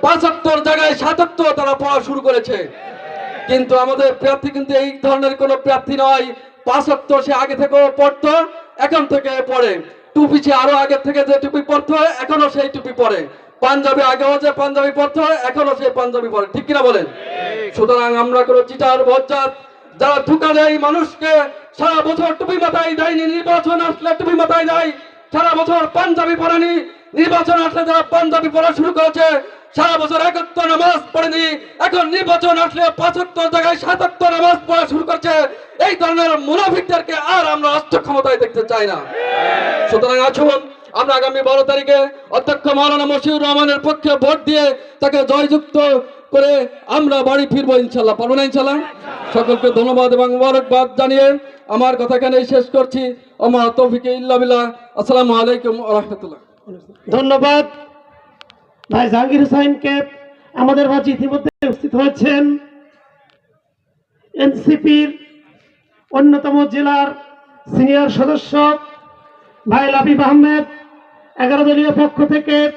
75 জায়গায় 77 তারা পড়া শুরু করেছে। কিন্তু আমাদের প্রার্থী কিন্তু এই ধরনের কোনো প্রার্থী নয়। 75 সে আগে থেকেও পড়তো, এখন থেকে পড়ে। টুপি সে আরো আগে থেকে যে টুপি পড়তো এখনো সেই টুপি পরে। পাঞ্জাবি আগেও যে পাঞ্জাবি পড়তো এখনো সেই পাঞ্জাবি পরে, ঠিক কিনা বলেন? সুতরাং আমরা কোনো চিটার বজ্জাত যারা ধোঁকা দেয় মানুষকে, সারা বছর টুপি মাথায় দেয়নি, নির্বাচন আসলে টুপি মাথায় দেয়, সারা বছর পাঞ্জাবি পরেনি, নির্বাচন আসলে যারা পাঞ্জাবি পড়া শুরু করেছে, সারা বছর 71 নামাজ পড়েনি, এখন নির্বাচন আসলে 75 জায়গায় 77 নামাজ পড়া শুরু করছে। এই ধরনের মুনাফিকদেরকে আর আমরা রাষ্ট্র ক্ষমতায় দেখতে চাই না। সুতরাং আসুন আমরা আগামী 12 তারিখে অধ্যক্ষ মাওলানা মশিউর রহমানের পক্ষে ভোট দিয়ে তাকে জয়যুক্ত করে আমরা বাড়ি ফিরবো ইনশাল্লাহ। পারবো না ইনশাল্লাহ? সকলকে ধন্যবাদ এবং মোবারকবাদ জানিয়ে আমার কথা এখানেই শেষ করছি। আমা তৌফিকে ইল্লা বিল্লাহ। আসসালামু আলাইকুম ওয়া রাহমাতুল্লাহ। ধন্যবাদ ভাই জাহাঙ্গীর হোসেনকে। আমাদের মাঝে ইতিমধ্যে উপস্থিত হয়েছেন এনসিপির অন্যতম জেলার সিনিয়র সদস্য ভাই লাবিব আহমেদ, 11 দলীয় পক্ষ থেকে